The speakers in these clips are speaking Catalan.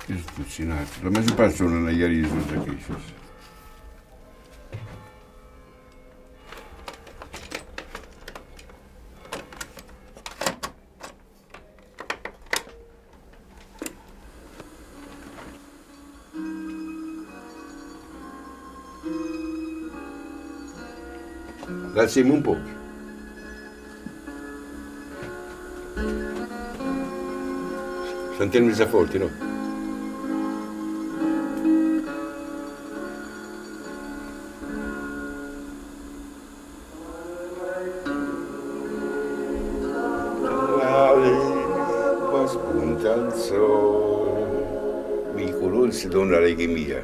És fascinant. La major part són anaiarismes de queixes. Alzim un poc. Sentint més forti, no? Spunta il sole, mi color si dona l'alegria.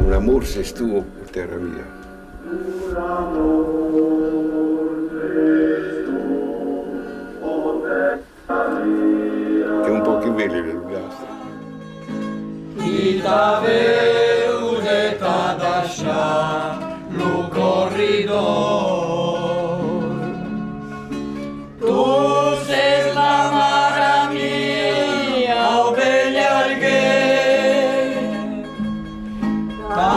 Un amor se estuvo por terra mia. Che un po' che vele le lastre. I t'aveu de t'ha deixat lo corridor. Tu ses la mare mia, ovella alguer, que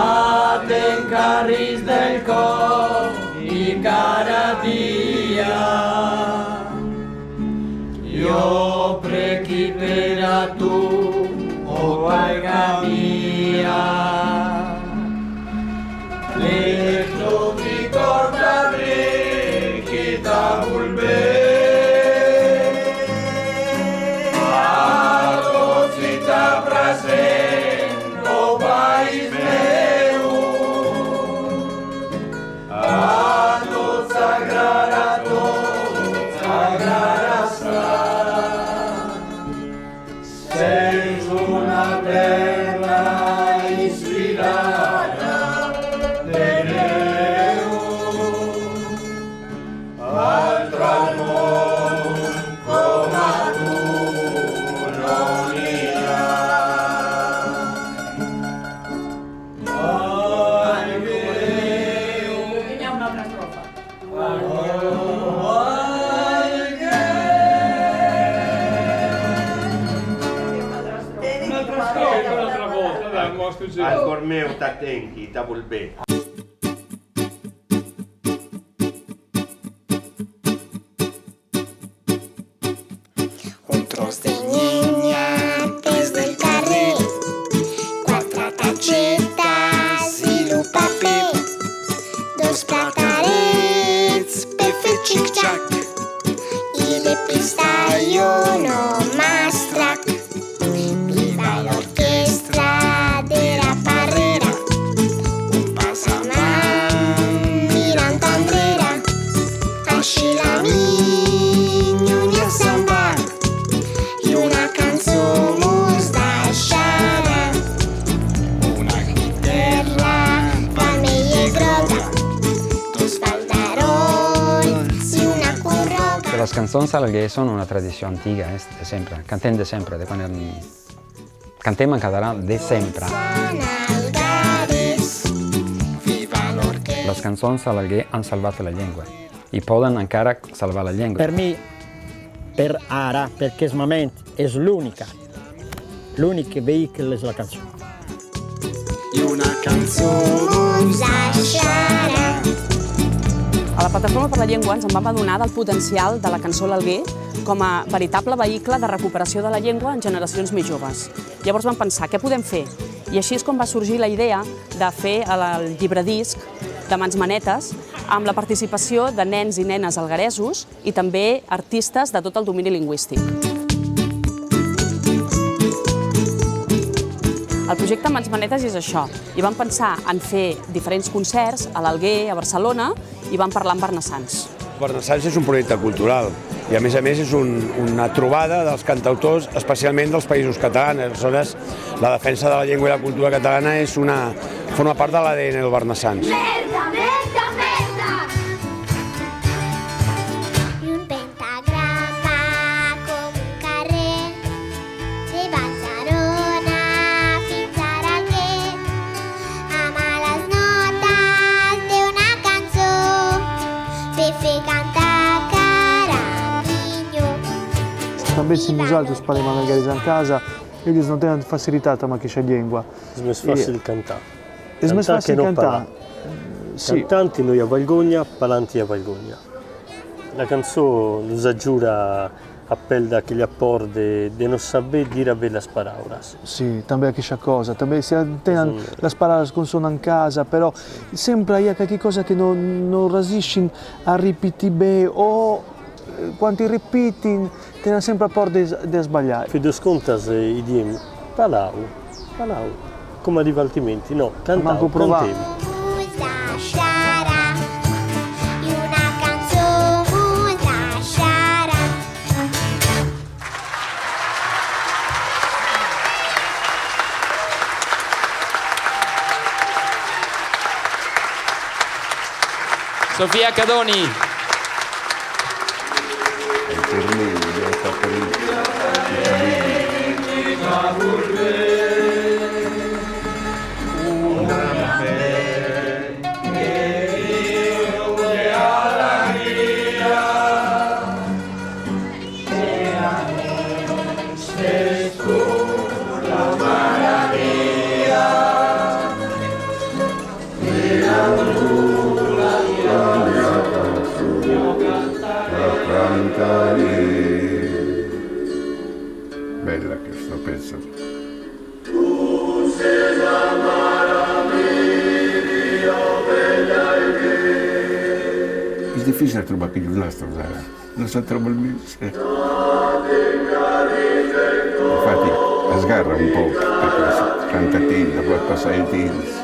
t'encarris del cor i cada dia. Jo prequi per a tu, o valga mia. L'eco mi corda che t'ha volver. A tots t'ha present, o país meu. A tots agrada, sents una terra inspirada de Déu. Altre món com a tu no n'hi ha. Ai, Déu. Hi ha una altra estrofa. Al cor meu t'atenc i t'ha volver. Un tros de llenya des del carrer, quatre targetes i el paper, dos platarets per fer xic-xac i de pistalló no mastrac. Viva l'orquestra de la Parrera, un pas avant mirant enrere, així la minyunya se'n va i una cançó mos deixarà. Una guitarra vermella i groga, dos faldarolls i una corroga. Les cançons alguer són una tradició antiga, de sempre. Cantem de sempre, de quan cantem en català de sempre. Les cançons a l'Alguer han salvat la llengua i poden encara salvar la llengua. Per mi, per ara, per aquest moment, és l'únic vehicle és la cançó. I una cançó mos deixarà. A la Plataforma per la Llengua ens en vam adonar del potencial de la cançó a l'Alguer com a veritable vehicle de recuperació de la llengua en generacions més joves. Llavors vam pensar, què podem fer? I així és com va sorgir la idea de fer el llibredisc de Mans Manetes amb la participació de nens i nenes algueresos i també artistes de tot el domini lingüístic. El projecte Mans Manetes és això, i vam pensar en fer diferents concerts a l'Alguer, a Barcelona, i vam parlar amb Barnassans. Barnassans és un projecte cultural i a més és una trobada dels cantautors, especialment dels països catalans. Aleshores, la defensa de la llengua i la cultura catalana forma part de l'ADN del Barnassans. Merda, merda, merda! I un pentagrama com un carrer de Barcelona fins a l'Alguer, amb les notes d'una cançó avessi nosaltres parlem amb els en casa, ells no tenen facilitat amb aquesta llengua. És més fàcil cantar. És més fàcil cantar. Sì. Cantanti non ha vergogna, parlanti ha vergogna. La canzone nos aggiura appel d'aquegli accordi di non saber dire bene le parole. Sì, també aquesta cosa, també si tenen les paraules com sono in casa, però sempre hi ha qualcosa che non riescono a ripetere bene o quando ripeti tenen sempre paura di sbagliare. Fi dos contas i diem, palau, come divertimenti, no, cantau, cantemo. Sofia Cadoni. Bella questo pezzo. È difficile trovare più nastro, non si trova il mio. Infatti sgarra un po' perché canta tinta, poi passa il tinta.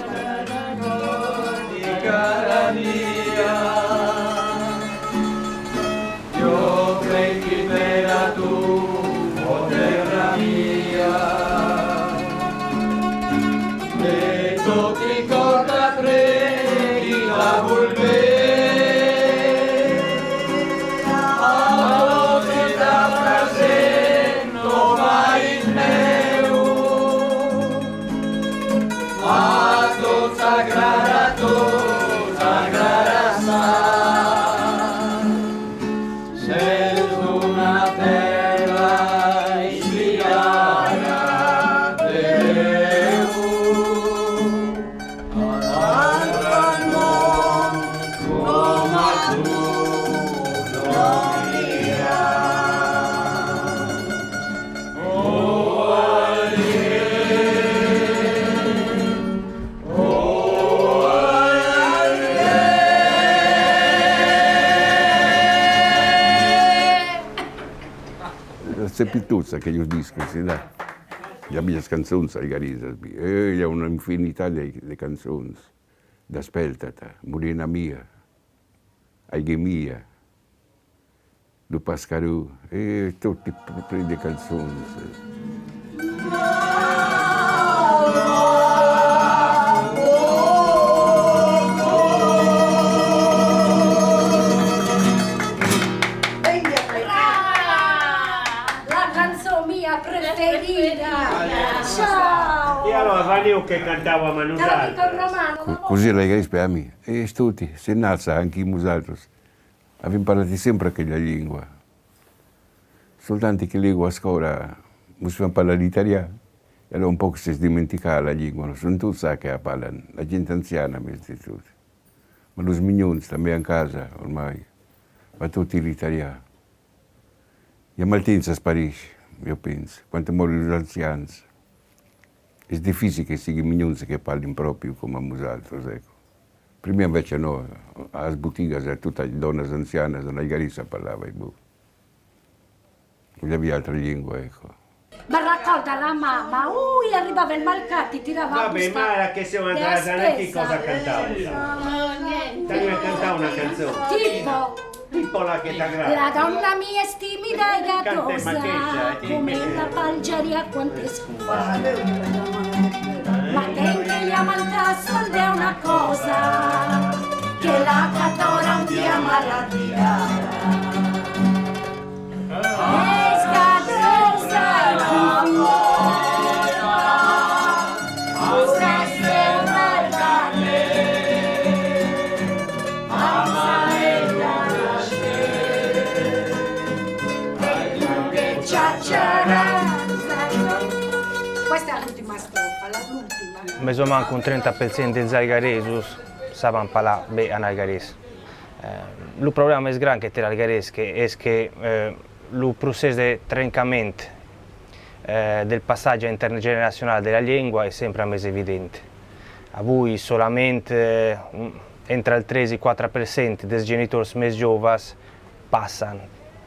Se pituzza che io disco, si dà. Le mie canzoni ai Garisa, hi ha un'infinità di canzoni. Da Speltata, Murina Mia, Aighe Mia, Du Pascaru, e tutti le canzoni. Ciao! E allora Valeo che cantava Manusardo. Così la Garisa per me, e tutti, se nalza anche i musaltros. Abbiamo parlato sempre quella lingua. Soltanto che lingua a scuola, possiamo parlare l'italiano, e allora un po' si dimentica la lingua, sono tutti che la parlano, la gente anziana, ma i mignoni també in casa ormai, ma tutti l'italiano. E a Maltinza sparisce. Io penso, quando muoiono gli anziani, è difficile che siano i mignoni che parlino proprio come nosaltres, ecco. Prima invece no, alle bottiglie tutte le donne anziane, la Garisa parlava, non aveva altre lingue, ecco. Ma raccolta la mamma, arrivava il Malcatti, tirava la Vabbè, ma che siamo andati a che cosa cantava? Stai a cantare una canzone. Tipo la che t'aggrada. La donna mia è timida e gatosa, come la palgeria quanto è scura. Ma che gli amantasson è una cosa, che la catora un dia malattia. E scatosa e més o menys un 30% dels algaresos saben parlar bé en algarès. El problema més gran que té l'algarès és que el procés de trencament del passatge intergeneracional de la llengua è sempre més evidente. Avui solament entre el 3 i 4% dels genitors més joves passen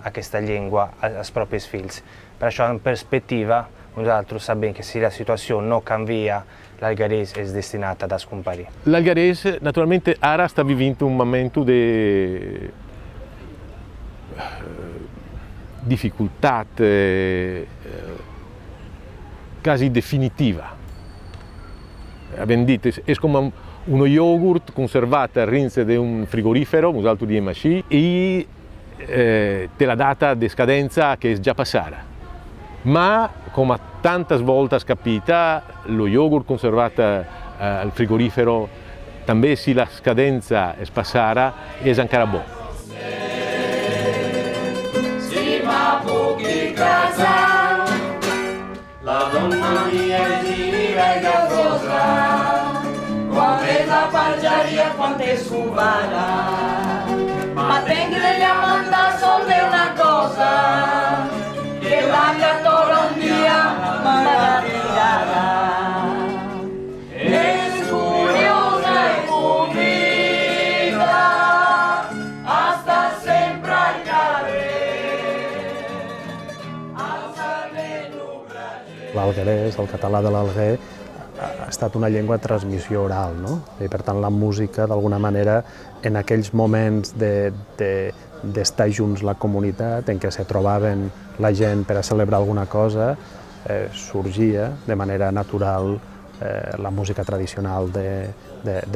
aquesta llengua als propris fills. Per això, in prospettiva, nosaltres sabem que se la situazione non cambia, l'algarès è destinata a scomparire. L'algarès, naturalmente, ara sta vivendo un momento di difficoltà quasi definitiva. È come uno yogurt conservato all'interno di un frigorifero, usato di MHC, e la data di scadenza che è già passata. Ma, come tante volte capita, lo yogurt conservato al frigorifero, anche se la scadenza è passata, è ancora buono. La donna mia è gira e gazzosa, quando è la palgiaria, quando è scubana. Ma tengre gli amanda solo è una cosa, che la cattora un dia manda tirada. Es curiosa e pulita, hasta sempre al carrer. L'alguerès, el català de l'Alguer, ha estat una llengua de transmissió oral, no? I per tant la música, d'alguna manera, en aquells moments d'estar junts la comunitat, en què se trobaven la gent per a celebrar alguna cosa, sorgia de manera natural la música tradicional de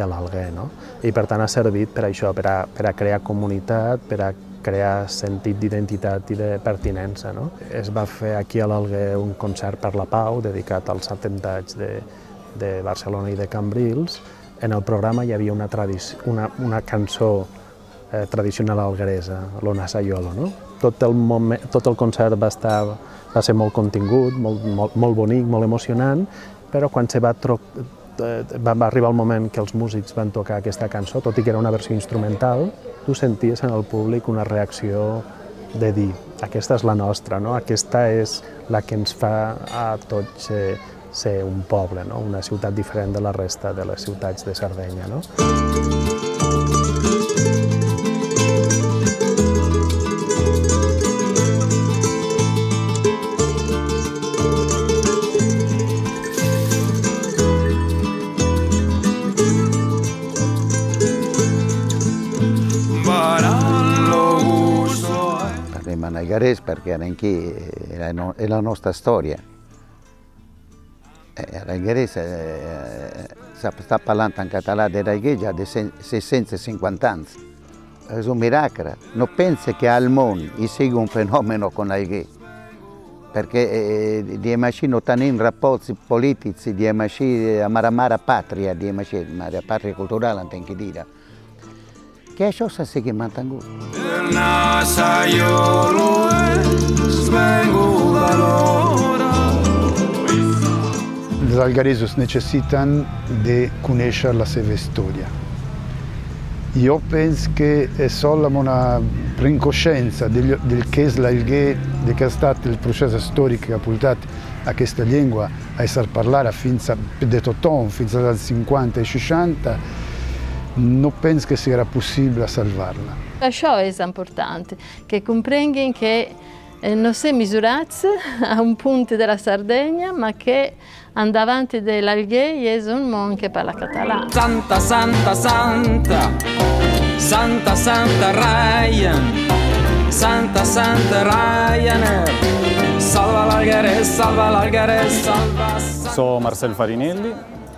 l'Alguer, no? I per tant ha servit per això, per a crear comunitat, per a crear sentit d'identitat i de pertinença, no? Es va fer aquí a l'Alguer un concert per la pau dedicat als atemptats de Barcelona i de Cambrils. En el programa hi havia una cançó tradicional algueresa, l'Onasaiolo, no? Tot el concert va ser molt contingut, molt bonic, molt emocionant, però quan va arribar el moment que els músics van tocar aquesta cançó, tot i que era una versió instrumental, tu senties en el públic una reacció de dir, aquesta és la nostra, no? Aquesta és la que ens fa a tots ser un poble, no? Una ciutat diferent de la resta de les ciutats de Sardenya, no? Parliamo in algarès perché anche è la nostra storia. L'algarès sta parlando in català dell'Alguer già da 650 anni. È un miracolo. Non penso che al mondo sia un fenomeno con l'Alguer, perché di MHC non hanno rapporti politici, di MHC amara patria, di MHC, patria culturale, non tengo che dire. Che è ciò che si mantengut. Els algaresos necessiten de conèixer la seva història. Jo penso que è solo una rincoscienza del che è l'Alguer, del che è stato il processo storico che ha portato a questa lingua a essere parlata fins dal 50 e 60, non penso che sia possibile salvarla. Això és important, que comprenguin que no siamo misurati a un punto della Sardegna, ma che davanti dell'Alguer è un mondo che parla català. Santa, Santa, Santa, Santa, Santa Ryan, Santa, Santa Ryanair, salva l'Algarès, salva l'Algarès, salva. Sono Marcel Farinelli,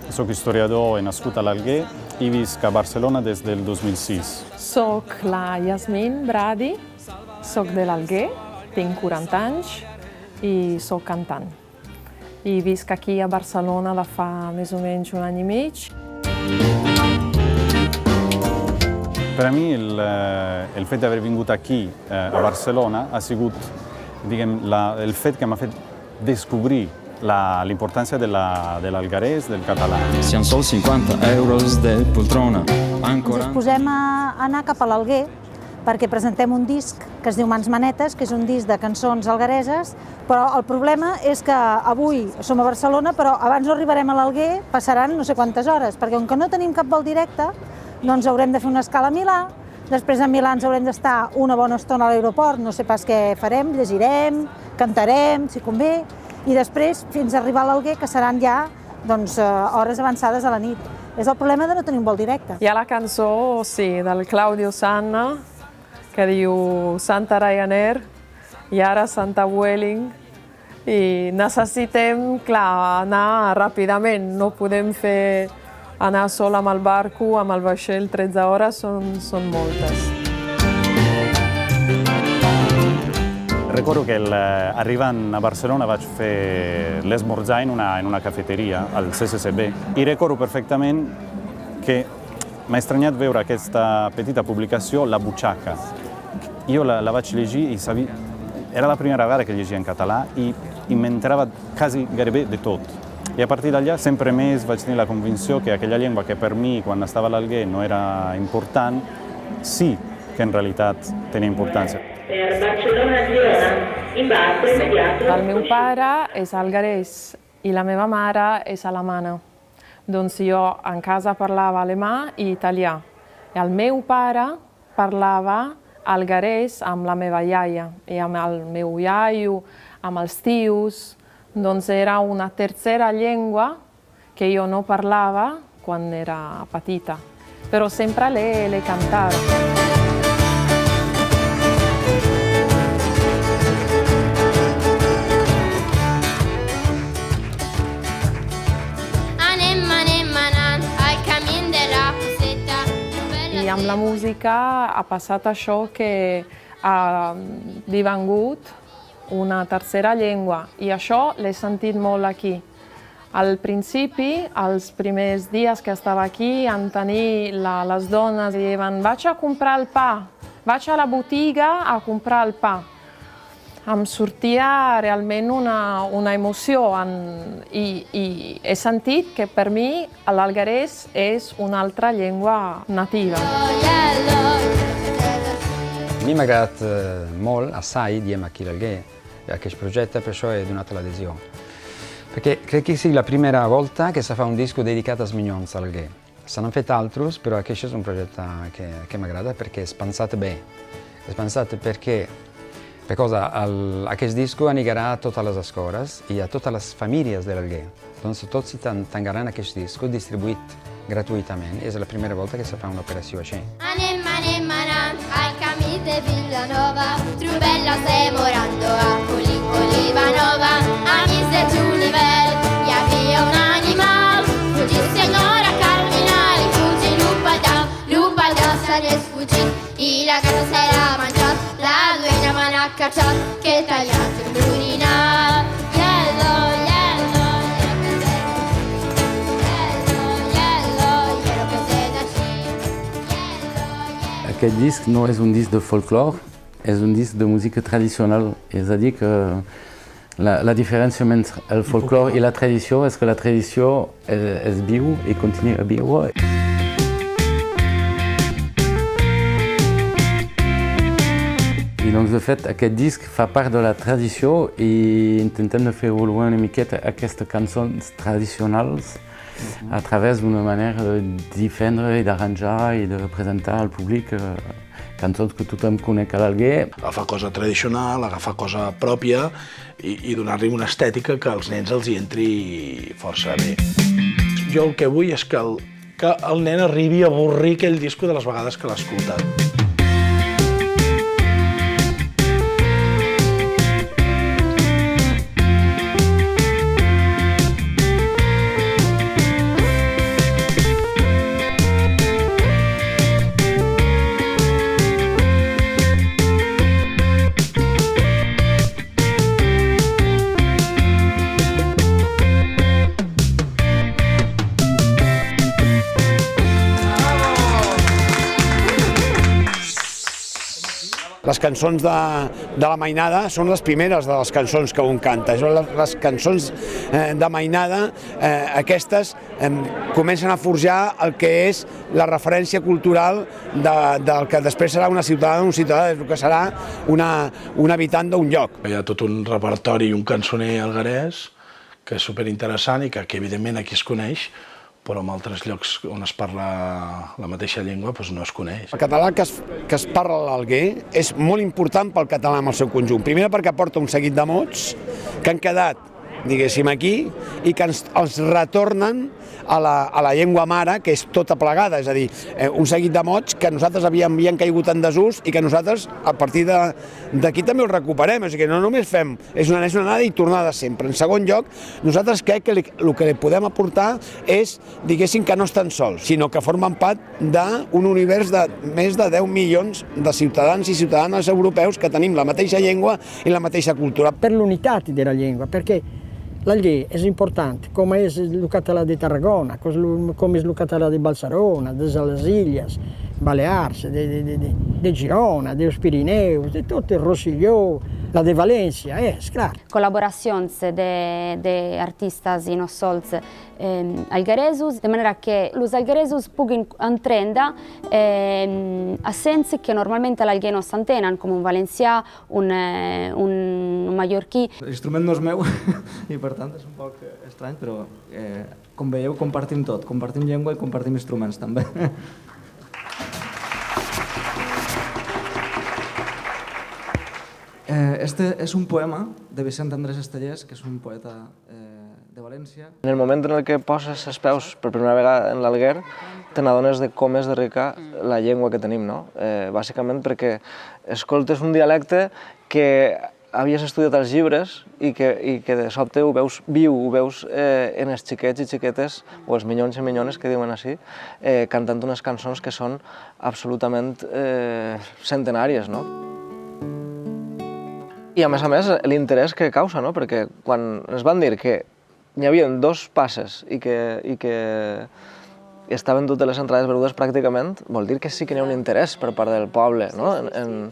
sono historiador e nascut a l'Alguer i visc a Barcelona des del 2006. Soc la Yasmin Bradi, soc de l'Alguer, tinc 40 anys i soc cantant. I visc aquí a Barcelona da fa més o menys un any i mig. Per a mi il fet d'aver vingut aquí a Barcelona ha sigut el fet que m'ha fet descobrir l'importanza dell'algarès, del català. Siamo solo 50 euros de poltrona. Ens disposem a anar cap a l'Alguer perquè presentem un disc que es diu Mans Manetes, que és un disc de cançons alguereses, però el problema és que avui som a Barcelona, però abans no arribarem a l'Alguer, passaran no sé quantes hores, perquè com que no tenim cap vol directe, doncs haurem de fer una escala a Milà, després a Milà ens haurem d'estar una bona estona a l'aeroport, no sé pas què farem, llegirem, cantarem, si convé, i després fins a arribar a l'Alguer, que seran ja hores avançades a la nit. És el problema de no tenir un vol directe. Hi ha la cançó, sí, del Claudio Sanna, que diu Santa Ryanair i ara Santa Vueling, i necessitem, clar, anar ràpidament, no podem anar sol amb el barco, amb el vaixell, 13 hores són moltes. Recordo que arribant a Barcelona vaig fer l'esmorzar en una cafeteria, al CCCB, i recordo perfectament que m'ha estranyat veure aquesta petita publicació, La Butxaca. Jo la vaig llegir i era la primera vegada que llegia en català i m'enterava quasi gairebé de tot. I a partir d'allà sempre més vaig tenir la convicció que aquella llengua que per mi quan estava a l'Alguer no era important, sí que en realitat tenia importància. Per Barcelona-Girona, imbarco immediato. El meu pare és algarès i la meva mare és alemana. Doncs jo en casa parlava alemà i italià. I el meu pare parlava algarès amb la meva iaia i amb el meu iaio, amb els tios. Doncs era una tercera llengua que jo no parlava quan era petita, però sempre l'he cantata. I amb la música ha passat això que ha divengut una tercera llengua i això l'he sentit molt aquí. Al principi, els primers dies que estava aquí, en tenir les dones i diuen vaig a comprar el pa, vaig a la botiga a comprar el pa. Em sortia realment una emoció i he sentit que per mi l'algarès és una altra llengua nativa. A mi m'ha agradat molt, assai, diem aquí l'Alguer, aquest projecte, per això he donat l'adhesió. Perché crec que sigui la primera volta che si fa un disco dedicato a mignons a l'Alguer. Se n'han fet altres, però aquest és un projecte que m'agrada perquè és pensat bé. És pensat perquè aquest disco anirà a totes les escoles i a totes les famílies de l'Alguer. Doncs tots tangaran aquest disco distribuït gratuïtament. És la primera volta que si fa un'operació així. Anem al camí de Villanova, Trubella estem orando a Colivanova, amics de Junivel, hi havia un animal, fugit senyora Carminal, i fugir l'upallà se n'és fugit i la casa s'era mangiat, la duenya me n'ha cacciat, que tallat en l'orinal. Aquest disc no és un disc de folklore, és un disc de música tradicional. És a dir, que la diferència entre el folklore i la tradició és que la tradició és viu i continua viu. I doncs, de fet, aquest disc fa part de la tradició i intentem de fer evoluar una miqueta aquestes cançons tradicionals a través d'una manera de difendre i d'arranjar i de presentar al públic cançons que tothom coneix a l'Alguer. Agafar cosa tradicional, agafar cosa pròpia i donar-li una estètica que als nens els hi entri força bé. Jo el que vull és que el nen arribi a avorrir aquell disco de les vegades que l'ha escoltat. Les cançons de la mainada són les primeres de les cançons que un canta. Les cançons de mainada, aquestes, comencen a forjar el que és la referència cultural del que després serà una ciutadana o un ciutadà, del que serà un habitant d'un lloc. Hi ha tot un repertori i un cançoner alguerès que és superinteressant i que evidentment aquí es coneix, però en altres llocs on es parla la mateixa llengua no es coneix. El català que es parla a l'Alguer és molt important pel català en el seu conjunt. Primer perquè aporta un seguit de mots que han quedat, diguéssim, aquí i que els retornen a la llengua mare, que és tota plegada, és a dir, un seguit de mots que nosaltres havien caigut en desús i que nosaltres, a partir d'aquí, també els recuperem. O sigui que no només fem, és una anada i tornada sempre. En segon lloc, nosaltres crec que el que li podem aportar és, diguéssim, que no estan sols, sinó que formen part d'un univers de més de 10 milions de ciutadans i ciutadanes europeus que tenim la mateixa llengua i la mateixa cultura. Per l'unitat de la llengua, perquè l'Alguer és important, com és el català de Tarragona, com és el català de Barcelona, de les Illes Balears, de Girona, dels Pirineus, de tot el Rosselló, la de València, és clar. Col·laboracions d'artistes i no sols algueresos, de manera que els algueresos puguin entendre accents que normalment a l'Alguer no s'entenen, com un valencià, un mallorquí. L'instrument no és meu i per tant és un poc estrany, però com veieu compartim tot, compartim llengua i compartim instruments també. Este és un poema de Vicent Andrés Estellés, que és un poeta de València. En el moment en què poses els peus per primera vegada en l'Alguer, te n'adones de com és de rica la llengua que tenim, no? Bàsicament perquè escoltes un dialecte que havies estudiat als llibres i que de sobte ho veus viu, ho veus en els xiquets i xiquetes, o els minyons i minyones que diuen així, cantant unes cançons que són absolutament centenàries, no? I a més, l'interès que causa, no? Perquè quan ens van dir que n'hi havia 2 passes i que estaven totes les entrades venudes pràcticament, vol dir que sí que n'hi ha un interès per part del poble, no? En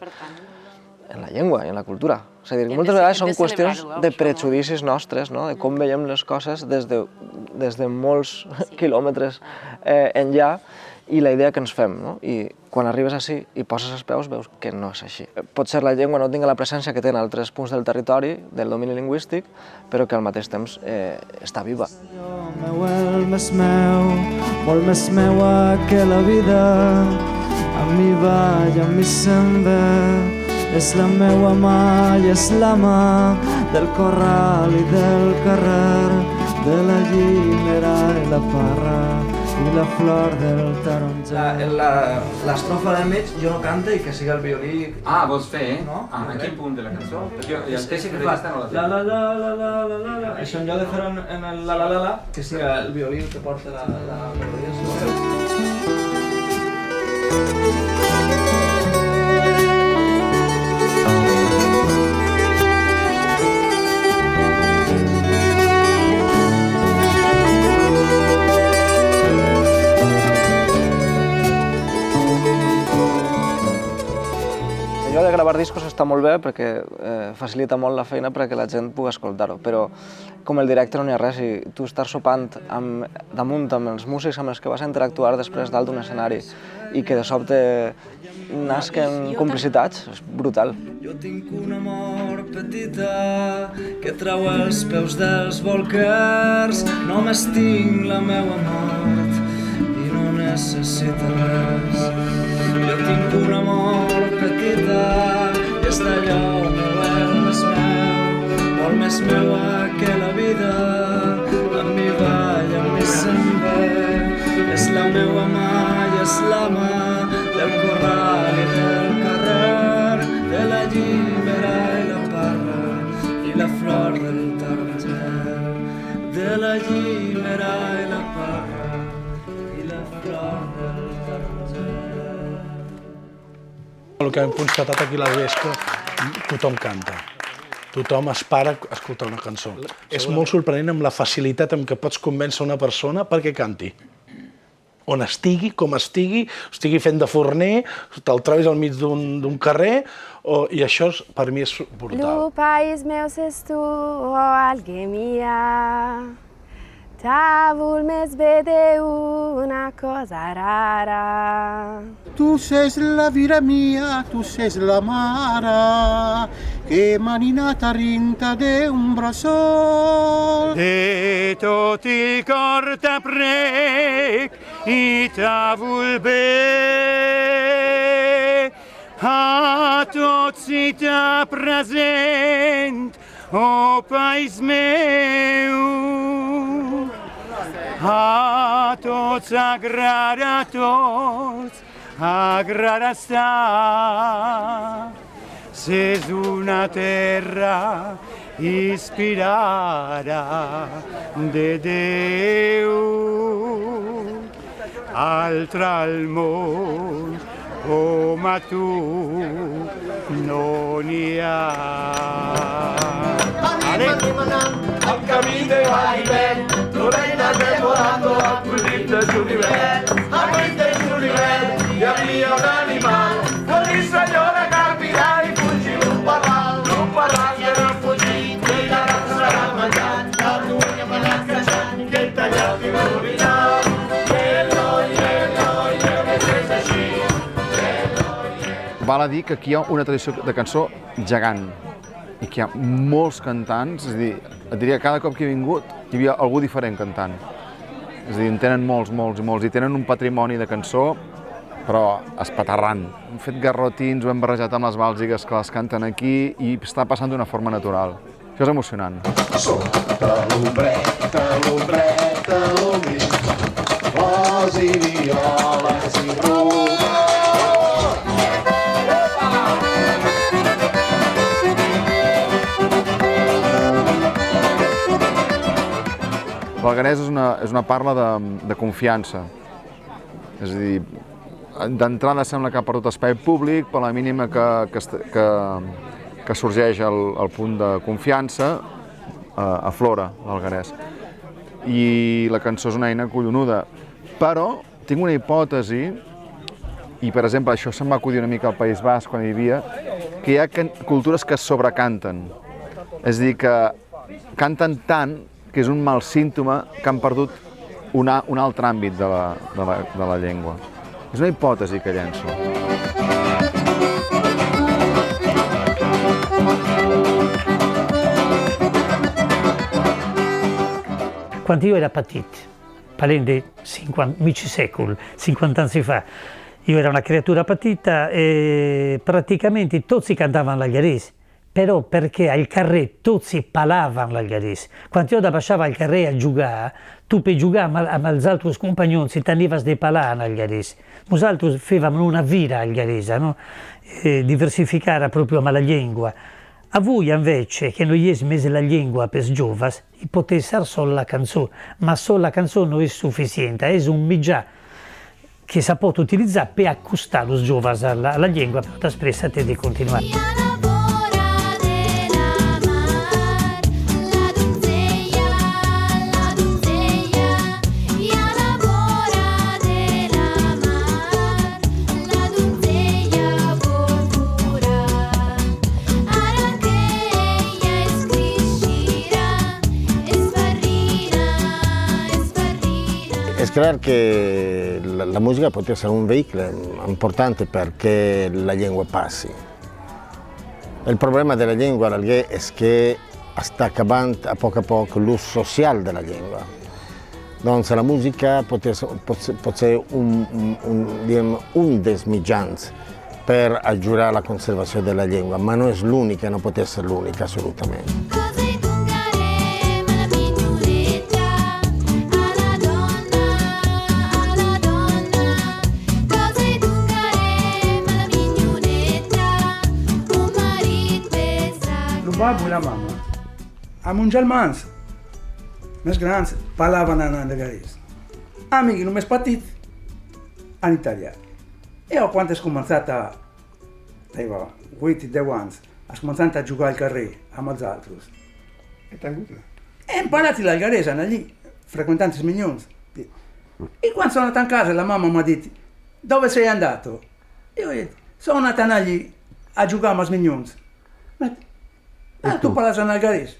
la llengua i en la cultura. És a dir, que moltes vegades són qüestions de prejudicis nostres, no? De com veiem les coses des de molts quilòmetres enllà i la idea que ens fem, no? I quan arribes així i poses els peus veus que no és així. Potser la llengua no tingui la presència que té en altres punts del territori, del domini lingüístic, però que al mateix temps està viva. El més meu, molt més meua que la vida, amb mi va i amb mi se'n ve. És la meua mà i és la mà del corral i del carrer, de la llimera i la parra i la flor del taronger. L'estrofa del mig jo no canta i que sigui el violí. Ah, vols fer, eh? No? A quin punt de la cançó? Jo És que no la té. Això en lloc de fer en el la, que sigui el violí el que porta la melodia. Allò de gravar discos està molt bé perquè facilita molt la feina perquè la gent pugui escoltar-ho, però com el directe no n'hi ha res i tu estàs sopant damunt amb els músics amb els que vas a interactuar després dalt d'un escenari i que de sobte nasquen complicitats, és brutal. Jo tinc un amor petita que trau els peus dels bolquers, només tinc la meua mort i no necessita res. Jo tinc un amor petita i és d'allò meu, més meu, molt més meua que la vida, amb mi va i amb mi se'n ve. És la meua mà i és la mà del corral i del carrer, de la llimera i la parra i la flor del taronger, de la llimera i la parra i la flor del taronger. El que hem constatat aquí a l'Alguer és que tothom canta. Tothom espera escoltar una cançó. És molt sorprenent amb la facilitat amb què pots convèncer una persona perquè canti. on estigui, com estigui fent de forner, te'l trobis al mig d'un carrer, i això per mi és brutal. Lo país meu s'és tu, alguém mia. Tavul mes vede una cosa rara. Tu sei la vida mia, tu sei la mare, che maninata rinta de un bracciol. E tot il cor t'aprec, i tavul be, a tot si t'ha present, o país meu. A tots agrada, a tots agrada estar. S'és una terra inspirada de Déu. Altre al món com a tu no n'hi ha. Al camí de Vaivén, tu reina demorando al pulit de Julivert. Al pulit de Julivert hi havia un animal, un senyor de capinar i fugir d'un parral que era fugit i ara serà menjat. La duenya me l'ha casat, que ell tallat i l'orinal. Val a dir que aquí hi ha una tradició de cançó gegant i que hi ha molts cantants, és a dir, et diria que cada cop que he vingut hi havia algú diferent cantant. És a dir, en tenen molts, i tenen un patrimoni de cançó, però espaterrant. Hem fet garrotins, ho hem barrejat amb les bàlsiques que les canten aquí i està passant d'una forma natural. Això és emocionant. Sota l'ombreta, l'ombreta, flors i violes i romans. L'alguerès és una parla de confiança. És a dir, d'entrada sembla que ha perdut espai públic, per la mínima que sorgeix el punt de confiança, aflora l'alguerès. I la cançó és una eina collonuda. Però tinc una hipòtesi, i per exemple això se'm va acudir una mica al País Basc quan hi vivia, que hi ha cultures que sobrecanten. És a dir, que canten tant que és un mal símptoma que han perdut un altre àmbit de la llengua. És una hipòtesi que llenço. Quan jo era petit, parlem de mig secolo, 50 anni fa, io era una creatura petita e praticamente tutti cantavano l'algherese. Però perché al carrer tutti parlavano l'algherese. Quando io baixava al carrer a giocare, tu per giocare amb els altres companys tenies de parlar en algherese. Nosaltres fèiem una vida algheresa, no? Diversificare proprio amb la llengua. A voi invece, che non è més la lingua per i giovani, potete usare solo la canzone, ma solo la canzone non è sufficiente, è un mitjà che si può utilizzare per accostare i giovani alla lingua, per després di continuare. Es clar que la música pot ser un vehicle important perquè la llengua passi. El problema de la llengua a l'alguer és que està acabant a poc l'ús social de la llengua. Doncs la música pot ser un dels mitjans per ajudar a la conservació de la llengua, ma no és l'única, no pot ser l'única, assolutament. Babu i la mama, amb uns germans més grans, parlaven en algherès. Amic només petit, en italià. Jo quan he començat a 8 i 10 anys, has començat a jugar al carrer amb els altres. Hem parlat l'algherès allí, freqüentant els minyons. E quando sono andato a casa la mamma mi ha detto, dove sei andato? Io ho detto, sono andato lì a giocare a Smignons. Tu parli in algarese?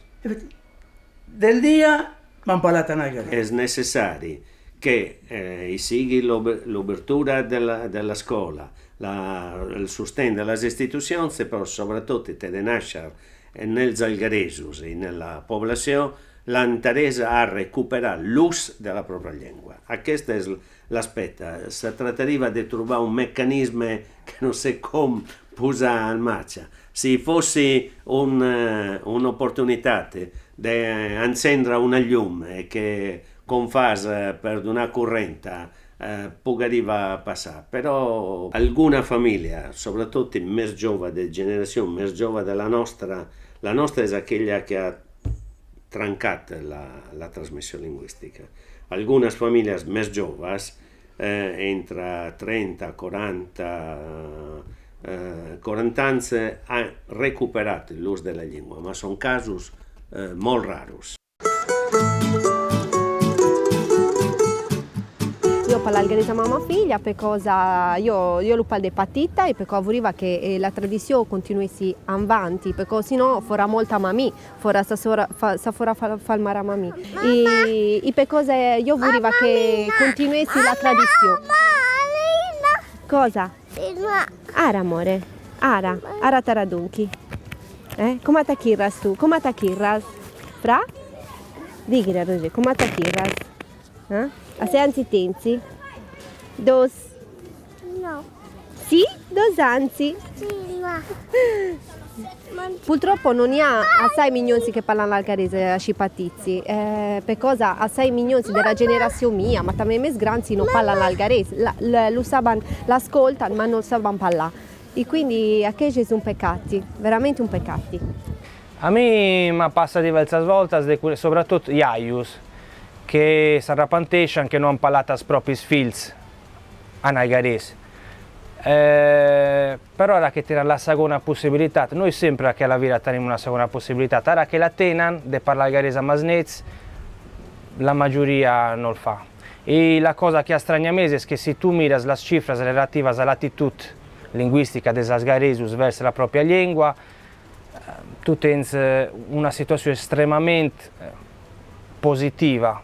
Del dia mi hanno parlato in algarese. È necessario che sigui l'apertura della scuola, il sostegno delle istituzioni, però soprattutto di nascere nel algaresos e nella popolazione l'interesse a recuperare l'uso della propria lingua. Questo è l'aspetto. Si trattava di trovare un meccanismo che non so come posare in marcia. Se fosse un'opportunità di accendere una lume che con fase per una corrente poteva passare, però alcuna famiglia, soprattutto più giovane, di generazione più giovane della nostra, la nostra è quella che ha trancato la trasmissione linguistica. Alcune famiglie più giovani, entre 30 e 40 anni, hanno recuperato l'uso della lingua, ma sono casi molto rari. Io parlo algarese mamma e figlia perché io lo parlo patita e perché vorrei che la tradizione continuasse avanti, perché sennò farà molta mamì, farà falmare mamì. E perché io vorrei che continuasse la tradizione. Cosa? Ara amore, ara taradunchi. Come ti chirras tu? Come ti chirras? Fra? Dighi Roger, come ti chirras? Sei anzi-tenzi? Dos? No. Sì? Dos anzi? Sì, ma... Purtroppo non hi ha assai mignonzi che parlano l'algarese a Scipatizzi, per cosa assai mignonzi della generazione mia, ma també més grans non parlano l'algarese, lo saben, l'ascoltano ma non saben parlare. E quindi a che è un peccato, veramente un peccato. A me mi passa diverse volte, soprattutto gli aius, che si arrapantesciano che non hanno parlato ai propri figli in algarese. Però ora che tenen la seconda possibilità, noi sempre che la vita abbiamo una seconda possibilità, ora che la tenen di parlare algarese a Masnez, la maggioria non lo fa. E la cosa che strania me è che se tu miras le cifre relative all'attitudine linguistica degli algaresos verso la propria lingua, tu tens una situazione estremamente positiva.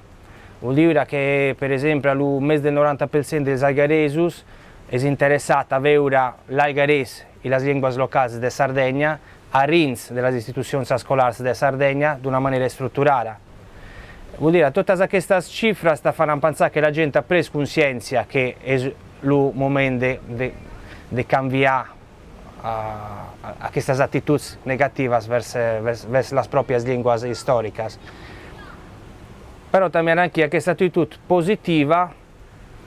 Vuol dire che per esempio al mese del 90% degli algaresos è interessata a vedere l'algarese e le lingue locali di Sardegna a rins delle istituzioni scolari di Sardegna di una maniera strutturata. Vuol dire che tutte queste cifre fanno pensare che la gente ha preso coscienza che è il momento di cambiare a queste attitudini negative verso le proprie lingue storiche. Però també anche questa attitudine positiva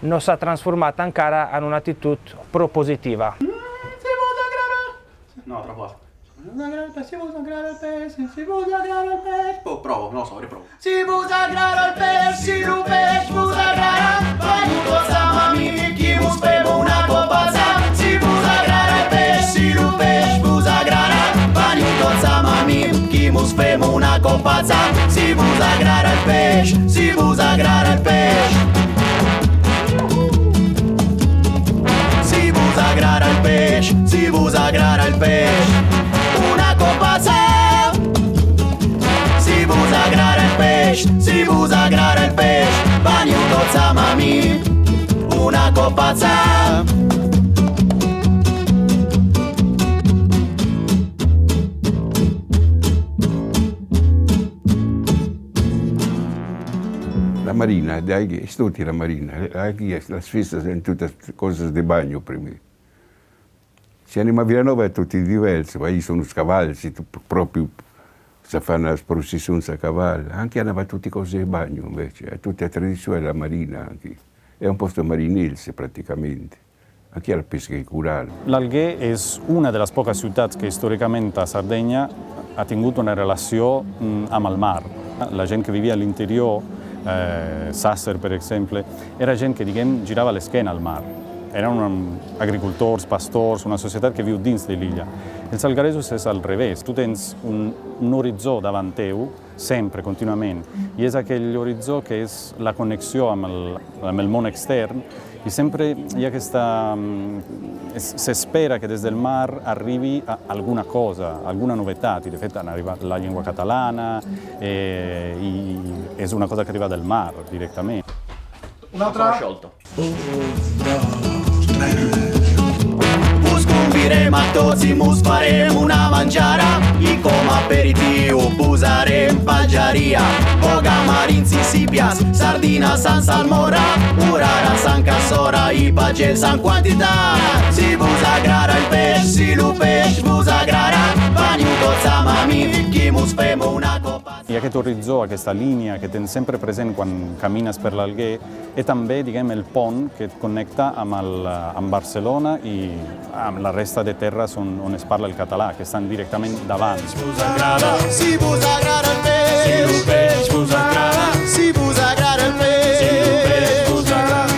non si è trasformata ancora in un'attitudine propositiva. No, troppo. Si vuol sagrare il pesce, si vuol sagrare il pesce. Provo, non lo so, riprovo. Si vuol sagrare il pesce, si il pesce vuol sagrare. Aiuto samami, chi vuol spemo una copazza. Si vuol sagrare il pesce, si il pesce vuol sagrare. Aiuto samami, chi vuol spemo una copazza. Si vuol sagrare il pesce, si vuol sagrare il pesce. Si vuol sagrare il pesce, si vuol sagrare il pesce. Una copazza. Si vuol sagrare il pesce, si vuol sagrare il pesce. Bagnuto zamami, una copazza. La marina, dai, studia la marina, anche le feste sono tutte cose di bagno per me. Se andiamo a Villanova è tutti diversi, ma io sono scavalli, proprio si fanno le processioni a cavallo, anche hanno tutte cose di bagno invece, è tutta tradizione della marina anche. È un posto marinese praticamente, anche la pesca culturale. L'Alguer è una delle poche città che storicamente a Sardegna ha tenuto una relazione amb il mar. La gente che viveva all'interiore, Sasser per esempio, era gente che girava le schiene al mare. Erano agricoltori, pastori, una società che vive dentro dell'Iglia. Els algaresos és al revés, tu tens un horitzó davant teu, sempre, contínuament, i és aquell horitzó que és la connexió amb el món extern, i sempre hi ha aquesta... s'espera que des del mar arribi a alguna cosa, alguna novetat, i de fet han arribat la llengua catalana, i és una cosa que arriba del mar, directament. Un'altra? Us convidem a tots i mos farem una menjara i com a aperitiu posarem patgeria, bogamarins i sípies, sardines en salmorra, orades en cassora i pagels en quantitat. Si vos agrada el peix, si el peix vos agrada, veniu tots amb mi que mos fem una copa. Hi ha aquest horitzó, aquesta línia que tens sempre present quan camines per l'Alguer, i també, diguem, el pont que et connecta amb Barcelona i amb la resta de terres on es parla el català, que estan directament davant. Si vos agrada el peix, si el peix vos agrada, si vos agrada el peix, si el peix vos agrada.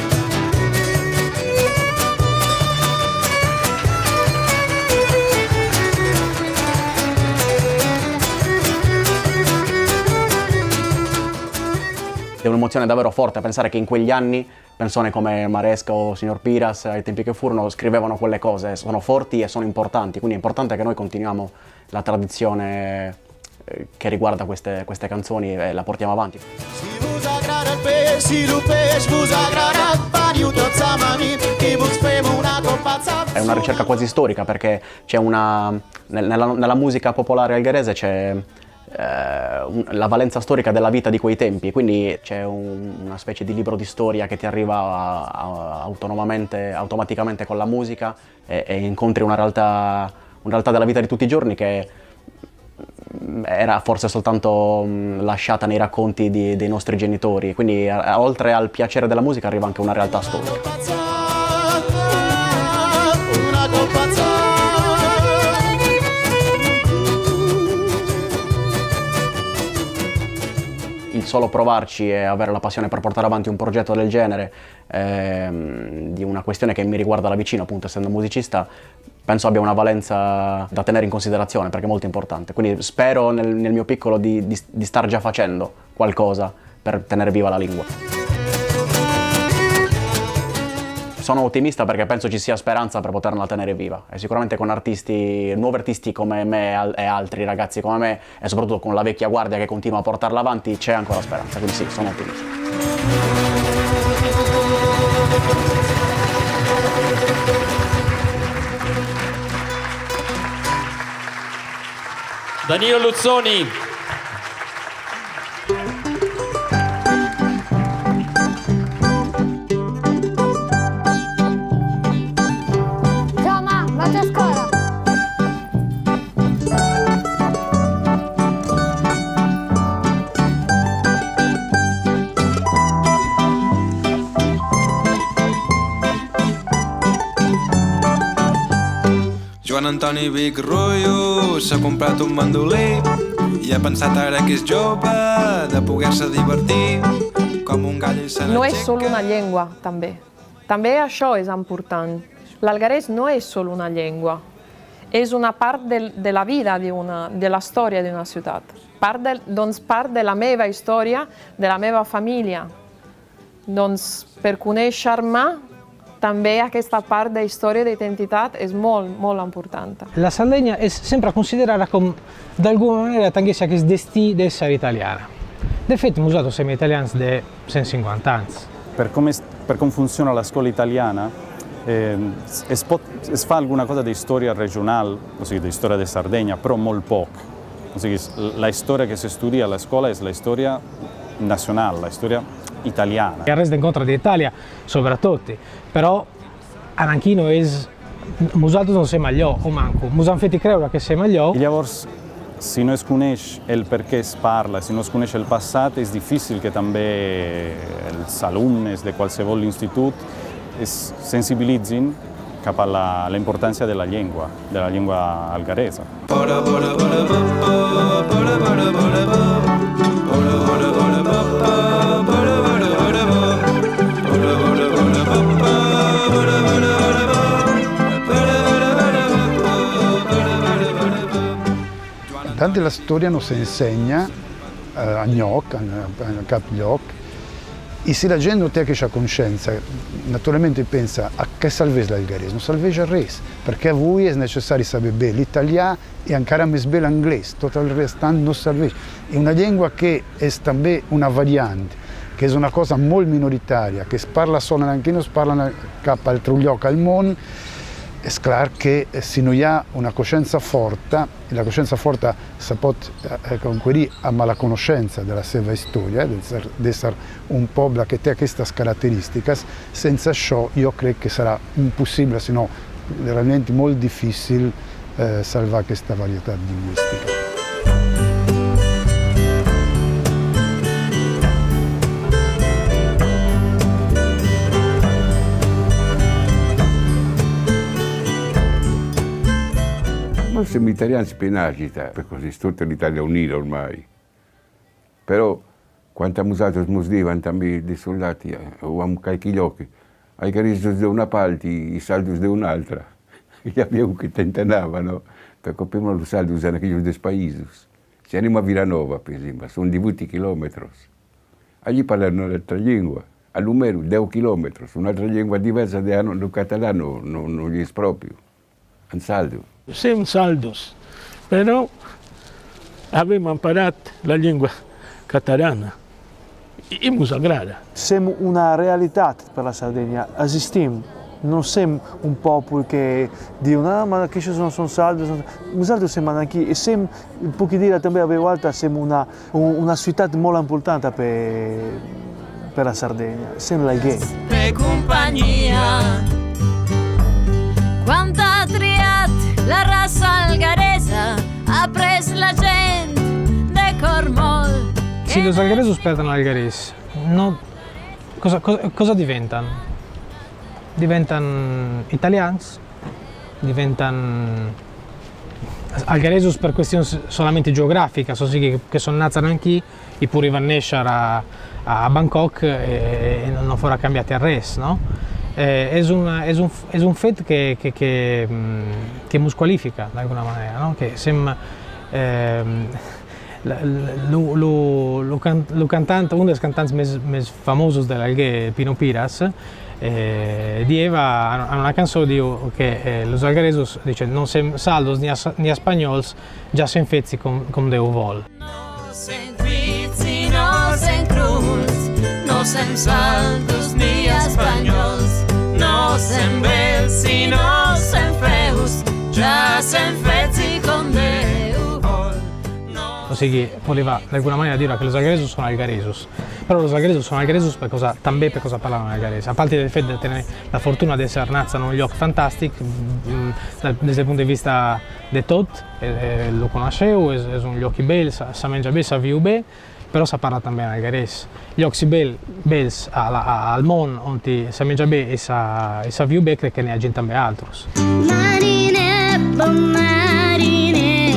È un'emozione davvero forte pensare che in quegli anni persone come Maresca o Signor Piras, ai tempi che furono, scrivevano quelle cose, sono forti e sono importanti, quindi è importante che noi continuiamo la tradizione che riguarda queste canzoni e la portiamo avanti. Si vos agrada el peix, si el peix vos agrada, veniu tots amb mi que vos fem una compazza. È una ricerca quasi storica perché c'è nella musica popolare algherese c'è la valenza storica della vita di quei tempi, quindi c'è una specie di libro di storia che ti arriva automaticamente con la musica e incontri una realtà della vita di tutti i giorni che era forse soltanto lasciata nei racconti dei nostri genitori, quindi oltre al piacere della musica arriva anche una realtà storica. Il solo provarci e avere la passione per portare avanti un progetto del genere, di una questione che mi riguarda da vicino, appunto essendo musicista, penso abbia una valenza da tenere in considerazione perché è molto importante. Quindi spero nel mio piccolo di star già facendo qualcosa per tenere viva la lingua. Sono ottimista perché penso ci sia speranza per poterla tenere viva e sicuramente con nuovi artisti come me e altri ragazzi come me e soprattutto con la vecchia guardia che continua a portarla avanti c'è ancora speranza, quindi sì, sono ottimista. Danilo Luzzoni. Joan Antoni Vic Royo s'ha comprat un mandolí i ha pensat ara que és jove de poder-se divertir com un gall i se No és solo una llengua, també. També això és important. L'algarès no és solo una llengua, és una part de la vida, de la storia di una ciutat. Part de la meva història, de la meva família. Doncs per conèixer-me també aquesta part de història i d'identitat és molt, molt important. La Sardegna è sempre considerata come, d'alguna manera, tanto che destí d'essere italiana. De fet, hem usat semi italians de 150 anys. Per com funciona la scuola italiana, es fa alguna cosa di storia regional, o sigui, di storia di Sardegna, però molt poc. O sigui, la storia che si studia a la scuola è la storia nazionale, la storia italiana. Il resto d'incontro d'Italia, soprattutto, però anche noi nosaltres non siamo allò, o manco, ens han fet creure que siamo allò. I llavors, si no es coneix el per què es parla, si no es coneix el passat, és difícil que també els alumnes de qualsevol institut es sensibilitzin cap a la importància de la llengua algaresa. Tanto la storia nos enseña a Gnoc, a Cap Gnoc, e se la gente non ha questa coscienza, naturalmente pensa a che salveggia l'algarese, non salveggia res, perché a voi è necessario sapere bene l'italiano e ancora più bene l'inglese, tutto il restante non salveggia. È una lingua che è anche una variante, che è una cosa molto minoritaria, che si parla solo anche non si parla cap altro luogo al mondo. È chiaro che se non ha una coscienza forte, e la coscienza forte si può conquisire a la conoscenza della sua storia, di essere un popolo che ha queste caratteristiche, senza ciò io credo che sarà impossibile, se no veramente molto difficile, salvare questa varietà linguistica. Ma siamo italiani spenagita, per così tutta l'Italia unita ormai. Però quando abbiamo usato i musdivan también dei soldati, avevamo qualche occhi, ai carisi di una parte, i saldi di un'altra. E abbiamo che tentavano, perché prima i saldi usano quelli dei paesi. Se andiamo a Villanova, per esempio, sono di 20 chilometri. Allí parlano un'altra lingua, a numero 10 chilometri, un'altra lingua diversa del catalano non gli è proprio, un saldo. Siamo saldos, però abbiamo imparato la lingua catalana e mi agrada. Siamo una realtà per la Sardegna, esistiamo, non siamo un popolo che dice ma che sono saldos, noi siamo anche, e siamo, un po' che dire anche a volte, siamo una città molto importante per la Sardegna, siamo la gay. Per compagnia, quanta triat la razza algaresa ha preso la gente de Cormol. Se los algaresos perdono l'algarese, no, cosa diventano? Diventano italiani, diventano algaresos per questione solamente geografica, che sono nati anche e pure vanno a nascere a Bangkok e non farà cambiare il resto, no? Es un fatto che musqualifica de alguna manera, ¿no? Que lo cantante, uno dei cantanti più famosi dell'Algué, Pino Piras, diceva a una canzone che los algaresos dice non sem saldos ni spagnols, già sem fezzi com Déu vol. No sem fezzi, no sem cruz, no sem saldos ni espanyols, no sem belsi, no sem feus, già sem fezzi com Déu vol. O sigui, voleva de alguna manera dire che los algaresos sono algaresos, però los algaresos sono algaresos també per cosa parlano algarese, a parte del fatto di tenere la fortuna di essere nati in un luogo fantastico, dal punto di vista di tot, lo conoscevo, è un luogo bello, si mangia bene, si vive bene, però si parla anche algarese. Gli occhi belli al mondo, dove si mangia bene e si vive bene, credo che ne ha gente anche altri. Marine, marine,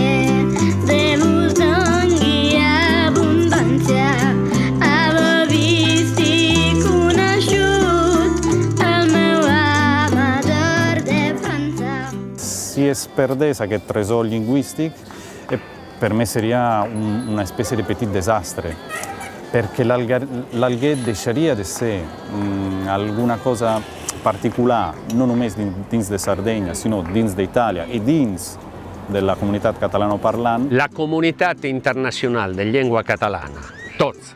devo tangi abbondanza, avevo visti conosciuto al mio amador de Francia. Si es perdés aquest tresor lingüístic, per me seria una espècie de petit desastre, perquè l'alguer deixaria de ser alguna cosa particular, no només dins de Sardegna, sinó dins d'Itàlia e dins de la comunitat catalanoparlant. La comunitat internacional de llengua catalana, tots,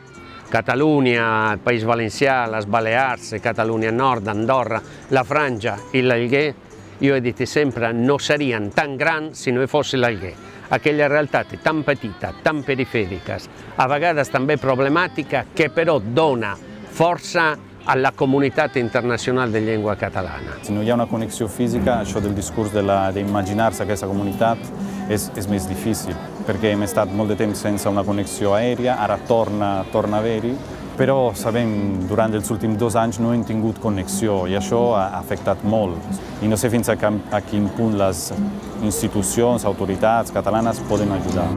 Catalunya, el País Valencià, les Balears, Catalunya Nord, Andorra, la Franja i l'Alguer, io ho detto sempre, non serien tan grans si no fossi l'Alguer. Aquella realtà tan petita, tan periferica, a vegades també problemàtica, che però dona força alla comunità internazionale di lingua catalana. Se non hi ha una connexió física, això del discurs d'imaginar-se aquesta comunitat és més difícil, perquè hem estat molt de temps sense una connexió aèria, ara torna a haver-hi, però sabem, durant els últims 2 anys no hem tingut connexió i això ha afectat molt. I no sé fins a quin punt les institucions, autoritats catalanes poden ajudar.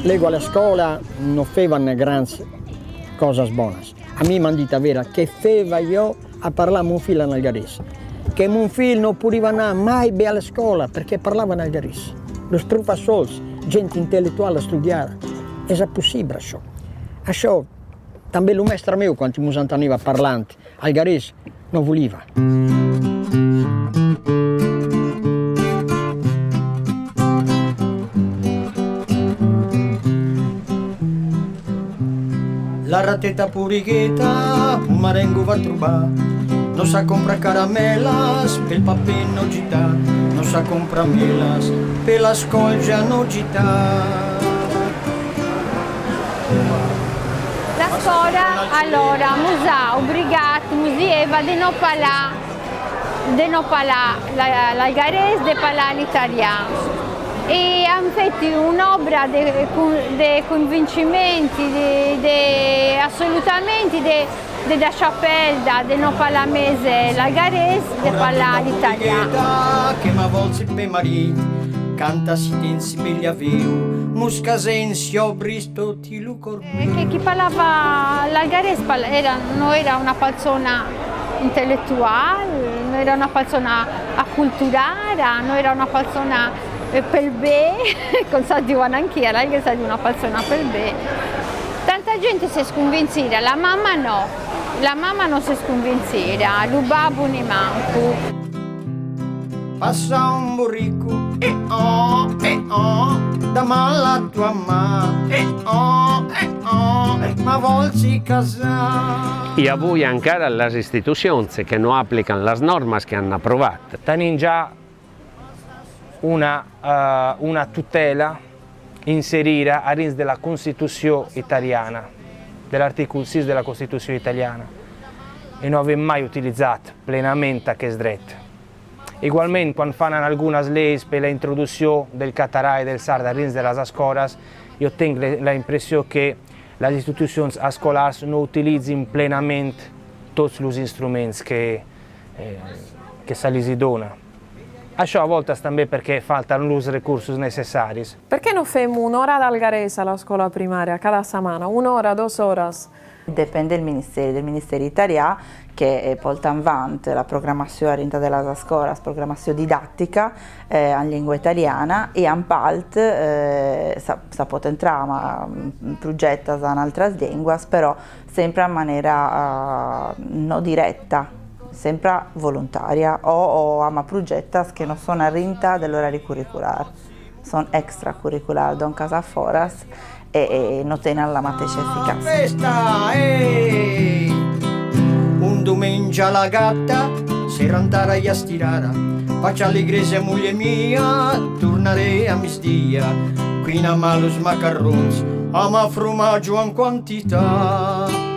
plego alla scuola non facevano grandi cose buone. A me mi hanno detto vera che feva io a parlare mio figlio in algarese. Che mio figlio non poteva andare mai bene alla scuola perché parlava in algarese. Lo professori, gente intellettuale a studiare. È possibile ciò. Ciò, anche il maestro mio, quando mi sentiva parlando algarese, non voleva. La rateta puricheta, un marengo va a trovare. Non sa compra caramellas, per il papino gita. Non sa compra melas, per la scolgia non gita. La scuola, allora, musà obbligato, musieva di non parlare l'algarese, di parlare l'italiano. E hanno fatto un'opera di convincimenti, assolutamente di chapelle, di non parlare mese l'algarese, di parlare l'italiano. Che ma volse per marito, canta si tensi biglia viu, muscasensi obristo ti lucor. Che chi parlava l'algarese non era una persona intellettuale, non era una persona acculturata, non era una persona per bene, con dicono anch'io, che sa di una persona per bene. Tanta gente si sconvincera, la mamma non si sconvincera, il babbo ne manco. Passa un burrico, da mala a tua ma volsi casare. E a voi ancora alle istituzioni che non applicano le norme che hanno approvato. Tenin già una tutela inserita all'interno della Costituzione italiana, dell'articolo 6 della Costituzione italiana, e non avevo mai utilizzato plenamente questo dritto. Ugualmente, quando fanno alcune leggi per l'introduzione del català e del sardo all'interno delle scuole, io tengo l'impressione che le istituzioni scolari non utilizzino plenamente tutti gli strumenti che si si donano. Això a volte també perché faltano i recursi necessari. Perché non facciamo un'ora d'algarese alla scuola primaria cada settimana? Un'ora, 2 ore? Dipende del Ministero italiano che porta avanti la programmazione all'interno della scuola, la programmazione didattica in lingua italiana e in parte si può entrare in progetti in altre lingue, però sempre in maniera non diretta, sempre volontaria o a progetti che non sono all'interno dell'orario curriculare, sono extracurriculari, don casa foras e non tenen la mateixa efficacia. Un domenica alla gatta si rantara e stirara, faccia all'iglesia moglie mia, tornare a misdia, qui non ha los macarrons, ama formaggio in quantità.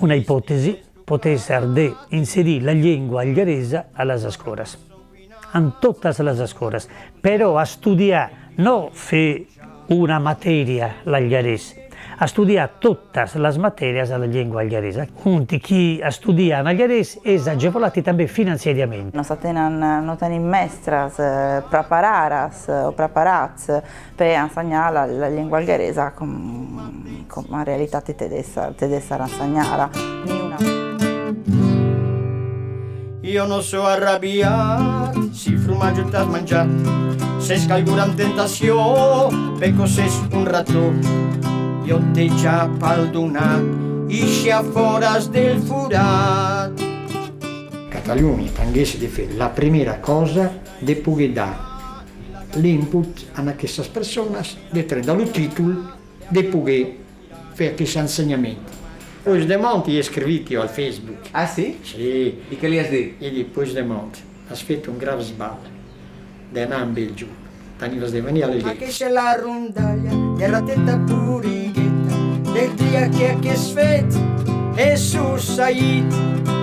Una ipotesi potrebbe essere di inserire la lingua algarese alle scuole, in tutte le scuole, però a studiare non per una materia l'algarese, a studiare tutte le materie della lingua algarese. Quindi chi studia l'algarese è agevolato anche finanziariamente. Non tenen mestres preparades o preparats per insegnare la lingua algarese come in realtà ti deve essere insegnata. Io non so arrabbiato, si formaggio t'ha mangiato, se scalgura in tentazione, perché sei un ratto, io te già perdonato, isci a foras del furat. Catalunya tingués de fer la primera cosa de poder dar l'input a aquestes persones, de treure el títol, de poder fer aquest ensenyament. Puigdemont hi he escrit io al Facebook. Ah sì? Sì. E che li has detto? E gli Puigdemont, has fet un grave sball d'anar amb ell junt. Tenies de venir a la Ma che c'è la rondaglia, e ratetta purighetta, del dia che es fet, e su Said,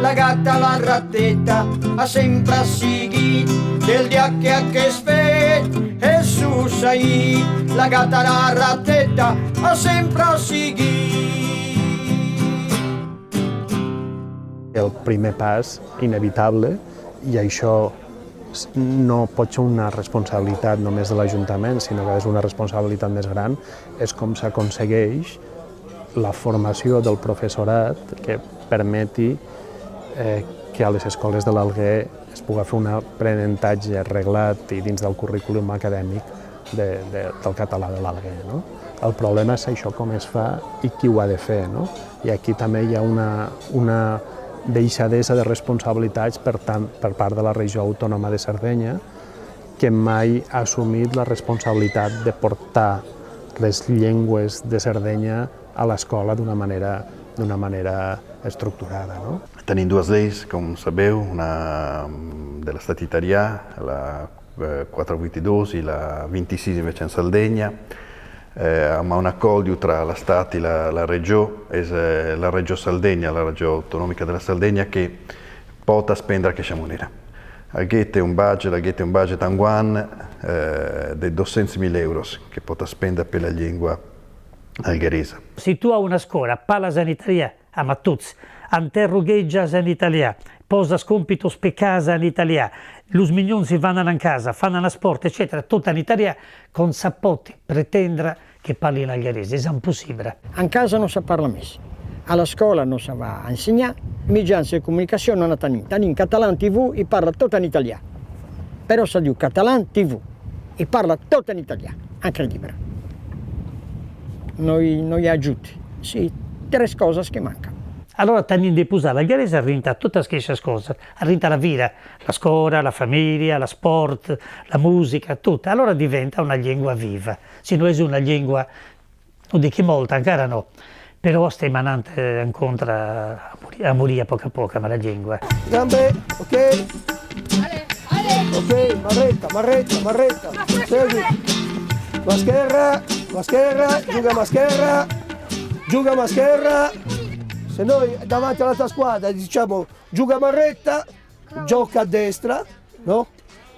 la gatta la rattetta, ha sempre seguit, del dia che es fet, e su Said, la gatta la rattetta, ha sempre seguit. El primer pas inevitable, i això no pot ser una responsabilitat només de l'Ajuntament, sinó que és una responsabilitat més gran, és com s'aconsegueix la formació del professorat que permeti que a les escoles de l'Alguer es pugui fer un aprenentatge reglat i dins del currículum acadèmic del català de l'Alguer. No? El problema és això, com es fa i qui ho ha de fer. No? I aquí també hi ha una deixadesa de responsabilitats per part de la regió autònoma de Sardenya, que mai ha assumit la responsabilitat de portar les llengües de Sardenya a l'escola d'una manera estructurada. No? Tenim dues lleis, com sabeu, una de l'estat italià, la 482 i la 26 invece in Sardegna, amb un acord tra l'Estat i la Regió, és la Regió Sardegna, la Regió Autonòmica de la Sardegna, che pot spendere questa moneta. Aquest è un budget annual di 200.000 euro che pot spendere per la lingua algherese. Se tu hai una scuola, parla in italiano, ma tutti, interrogeggia in italiano, posa scompito per casa in italiano, los mignons vanno a casa, fanno una sport, eccetera, tutto in italiano, con sapoti pretendere che parli in algherese, è impossibile. A casa non si parla més, a l'escola no si va a insegnare, mitjans de comunicació no tenim. Tenim català en TV i parla tot en italià. Però si diu català en TV i parla tot in italià, incredibile. No hi ha aiuti. Sì, tre cose che mancano. Allora tenim di posare l'algherese a tutte queste cose, a la vita, la scuola, la famiglia, la sport, la musica, tutto. Allora diventa una lingua viva. Se non è una lingua, non dico molto, ancora no, però stiamo andando incontro a morire poco a poco, ma la lingua. Gambe, ok? Ok, marretta, segui. Maschera, giuga maschera. Se noi davanti all'altra squadra diciamo giuga marretta, gioca a destra, no?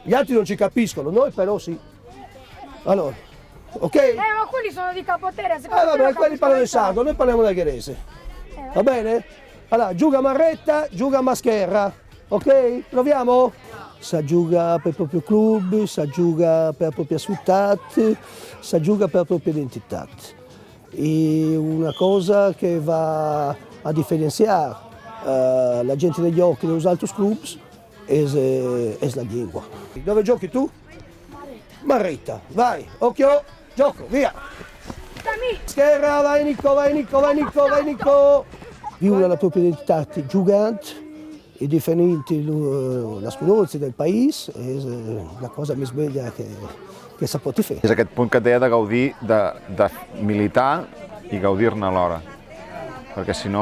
Gli altri non ci capiscono, noi però sì. Allora, ok? Ma quelli sono di Capoterra, secondo vabbè, quelli parlano di sardo, noi parliamo del gherese. Va bene? Allora, giuga marretta, giuga maschera, ok? Proviamo? Si gioca per il proprio club, si gioca per la propria città, si gioca per la propria identità. E una cosa che va a differenziare la gente degli occhi degli altri clubs è la lingua. Dove giochi tu? Marretta, vai, occhio, gioco, via! Scherra, vai Nico! Vive la propria identità giocante e differenti la scuola del paese è la cosa més bella que se pot fer. És aquest punt que té de gaudir de militar i gaudir-ne alhora. Perquè si no,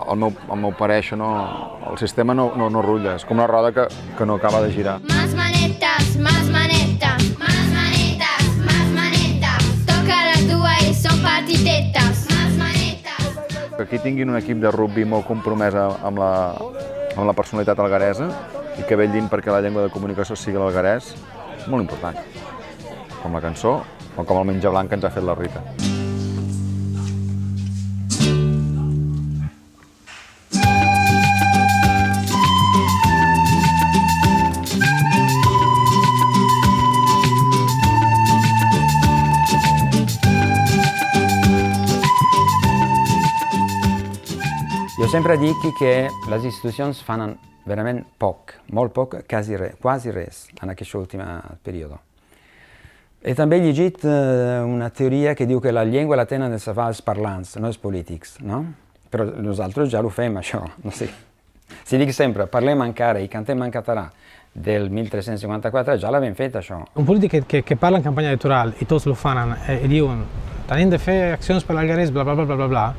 al meu parer, això el sistema no rutlla. És com una roda que no acaba de girar. Más manetas, toca la tua i són partitetes. Que aquí tinguin un equip de rugby molt compromès amb la personalitat algaresa i que vetllin perquè la llengua de comunicació sigui l'algarès, és molt important. Com la cançó o com el menjar blanc que ens ha fet la Rita. Jo sempre dic que les institucions fan verament poc, molt poc, quasi res, en aquest últim període. E també he llegit una teoria que diu que la llengua la tenen de salvar els parlants, no els polítics, no? Però nosaltres ja ho fem, això, no sé. Si dic sempre, parlem encara i cantem en català del 1354, ja l'havem fet, això. Un polític que parla in campagna elettorale e tots lo fanno e diuen tenim de fer accions per l'algarès, bla bla bla bla bla,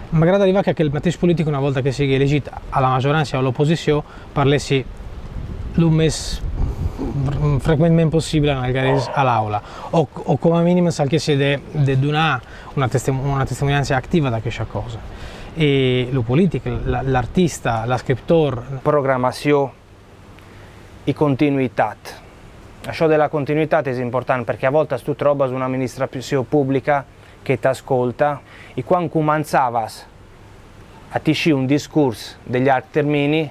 m'agrada arribar que el mateix polític, una volta que sigui elegit a la maggioranza o a l'oposició, parlessi el més freqüentment possible en algarès a l'aula, o com a mínim cerquessi de donar una testimonianza activa d'aquesta cosa. I el polític, l'artista, l'escriptor... Programmació i continuïtat. Això de la continuïtat és important perquè a voltes tu trobes una amministració pública che ti ascolta e quando comenzaves a teixir un discurs de llarg termini,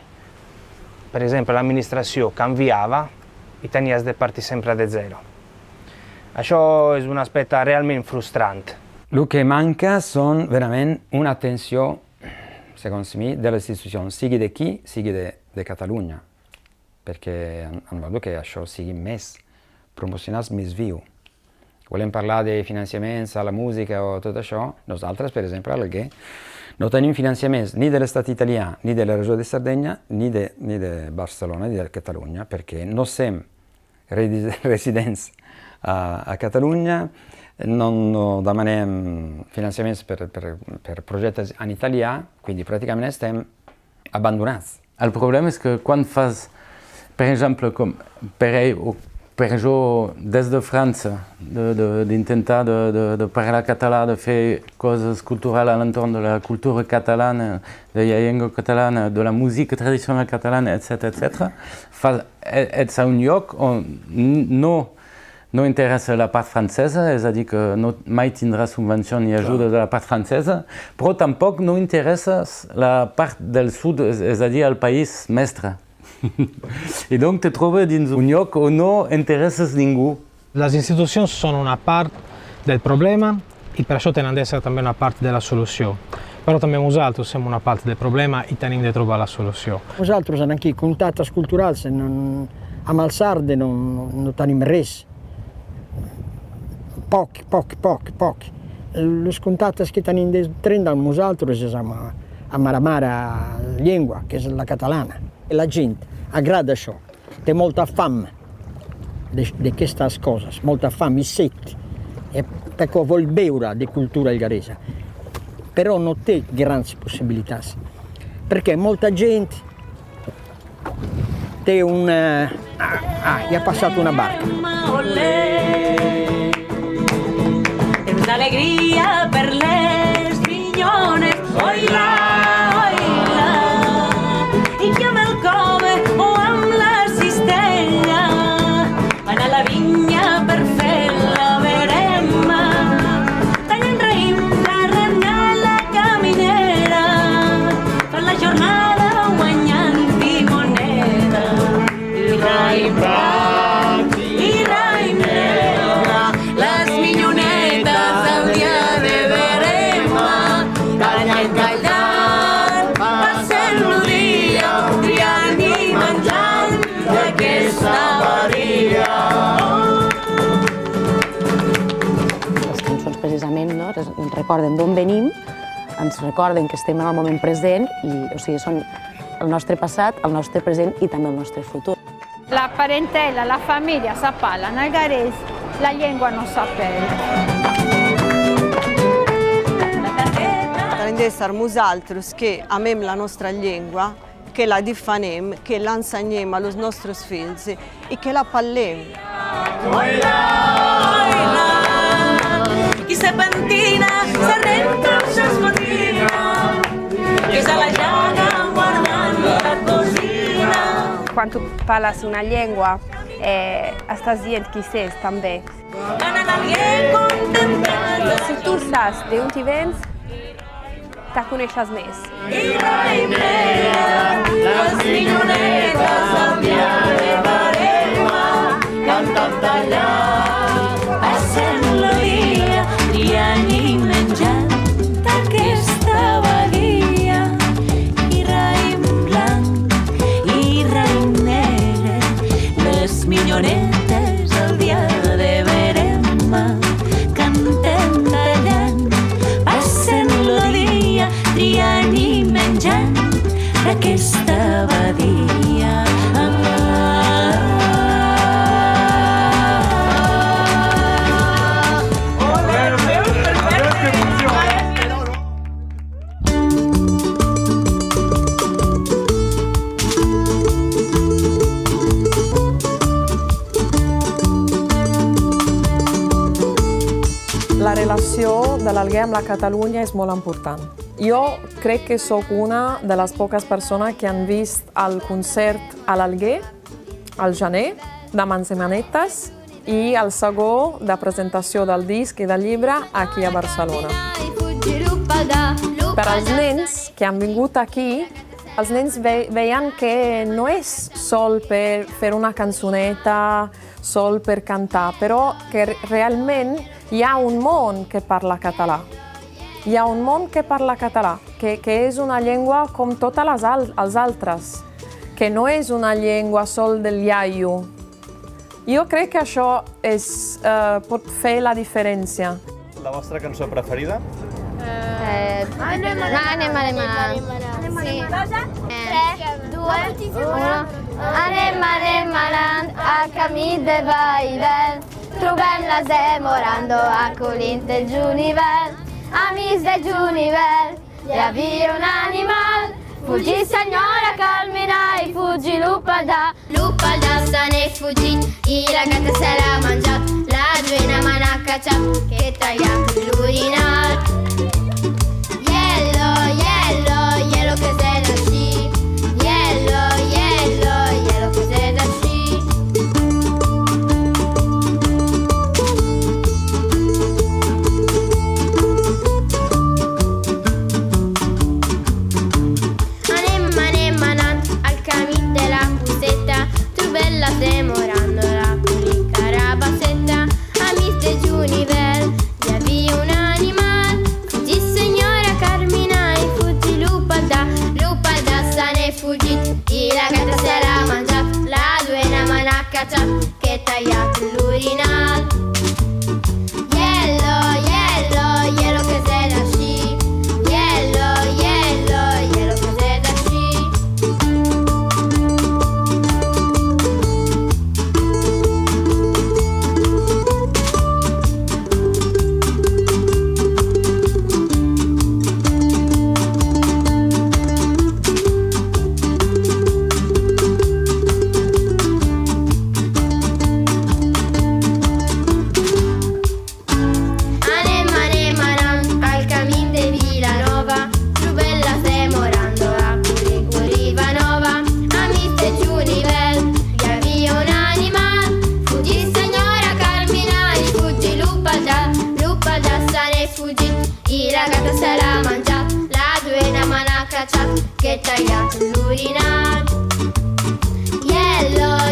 per esempio l'amministració canviava i tenies de partir sempre de zero. Això és un aspecte realment frustrant. El que manca són verament una atenció, segons mi, de les institucions, sigui d'aquí, sigui de Catalunya, perquè en modo que això sigui més promocionat, més viu. Volem parlar de finançaments a la música o tot això. Nosaltres, per exemple, a l'Alguer, no tenim finançaments ni de l'estat italià, ni de la regió de Sardenya, ni de Barcelona, ni de Catalunya, perquè no som residents a Catalunya, no demanem finançaments per projectes en italià, quindi pràcticament estem abandonats. El problema és que quan fas, per exemple, com per ell o per jo, des de França, d'intentar de parlar català, de fer coses culturals a l'entorn de la cultura catalana, de la llengua catalana, de la música tradicional catalana, etc., ets a un lloc on no interessa la part francesa, és a dir, que mai tindrà subvenció ni ajuda de la part francesa, però tampoc no interessa la part del sud, és a dir, el país mestre. I donc te trobes dins un lloc on no interesses ningú. Les institucions són una part del problema i per això tenen d'essere també una part de la solució. Però també nosaltres som una part del problema i tenim de trobar la solució. Nosaltres aquí contactes culturals amb el sarde no tenim res. Poc. Els contactes que tenim amb nosaltres és amb la mare llengua, que és la catalana. La gent agrada això, té molta fam d'aquestes coses, molta fam i set, perquè vol veure di cultura algaresa, però no té grans possibilitats, perquè molta gent té gli ha passato una barca. È un'allegria per les migniones, oila, oila, i que amb el come o amb la cistella van a la vinya per fer la verema, tallen raïm, la renyar la caminera, fan la jornada guanyant moneda. I raïm blanc, i raïm negre, les minyonetes el dia de verema, tallant, passant el dia, triant i menjant d'aquesta badia. Les cançons precisament ens recorden d'on venim, ens recorden que estem en el moment present i són el nostre passat, el nostre present i també el nostre futur. La parentela, la famiglia sa parla, nel garès la llengua non sa perdre. Hem d'ésser nosaltres que amem la nostra llengua, que la difanem, que l'ensenyem als nostres fills i que la parlem. Oila, oila, qui se pentina, se renta o s'escotina, que és a la llaga guardant la cosina. Quan tu parles una llengua, estàs dient qui és també. Si tu saps d'on hi vens, te coneixes més. I raïm negre, les minyonetes el dia de verema, cantant tallant, passant el dia, triant i menjant d'aquesta badia. I raïm blanc, i raïm negre, les minyonetes el dia de verema, cantant tallant, passant el dia, triant i menjant d'aquesta badia. La relació de l'Alguer amb la Catalunya és molt important. Jo crec que sóc una de les poques persones que han vist el concert a l'Alguer, al gener, de Mans i Manetes, i el segó de presentació del disc i del llibre aquí a Barcelona. Per als nens que han vingut aquí, Els nens veien que no és sol per fer una cançoneta, sol per cantar, però que realment hi ha un món que parla català. Hi ha un món que parla català, que és una llengua com totes les altres, que no és una llengua sol del iaio. Jo crec que això pot fer la diferència. La vostra cançó preferida? Anem. 3, 2, 1. Anem anant al camí de Vallvel, trobem la Zemorando a Colins de Junivel. Amics de Junivel, hi havia un animal, fuggi senyora Carmina i fuggi l'Upaldà. L'Upaldà se n'è fuggit i la gata se l'ha mangiat, la duena me n'ha cacciat che tagliato l'urinal. Yellow che sei da sci, yellow che sei da sci. Anem anant al camí de la Pusetta, trobem la Zemorando la Pulicara Bassetta. Amics de Junivel, hi havia un animal, fuggi senyora Carmina i fuggi l'Upaldà. L'Upaldà se n'è fuggit i la gata se l'ha mangiat, la duena me n'ha cacciat che tagliato l'urinal. Yellow che sei da sci, yellow che sei da sci. Anem anant al camí de Vilanova, trobem la Zemorando a Rivanova. Amics de Junivel, hi havia un animal, fuggi senyora Carmina i fuggi l'Upaldà. L'Upaldà se n'è fuggit i la gata se l'ha mangiat, la duena me n'ha cacciat che tagliato l'urinal. Yellow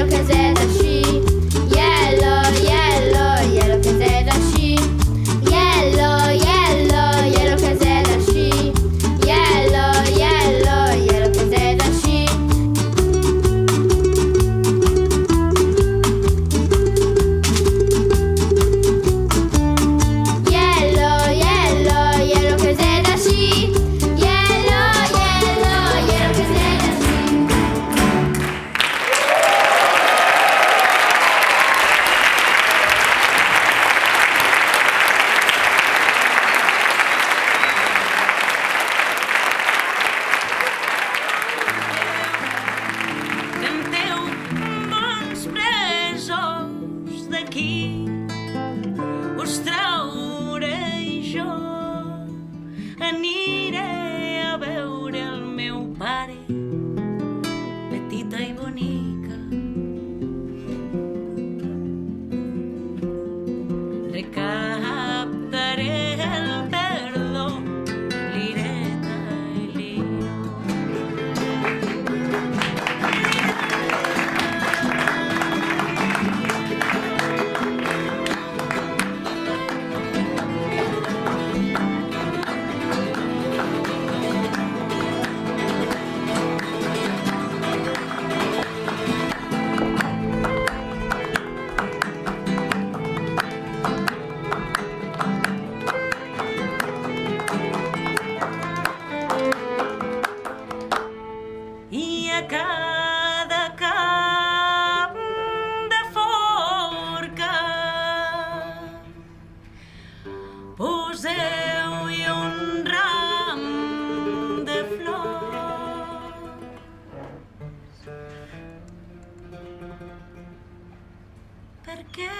che sei da sci, yellow che sei da sci, yellow che sei da sci, yellow che sei da sci. Yellow che sei da sci, yellow che sei da sci. Canteu, bons presos d'aquí, us trauré jo. Aniré a veure el meu pare, petita i bonica. Recaptaré el perdó, lireta i lió. I a cada cap de forca poseu-hi un ram de flors, perquè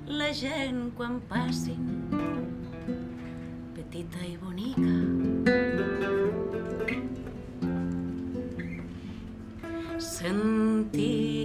la gent quan passin, petita i bonica, sentir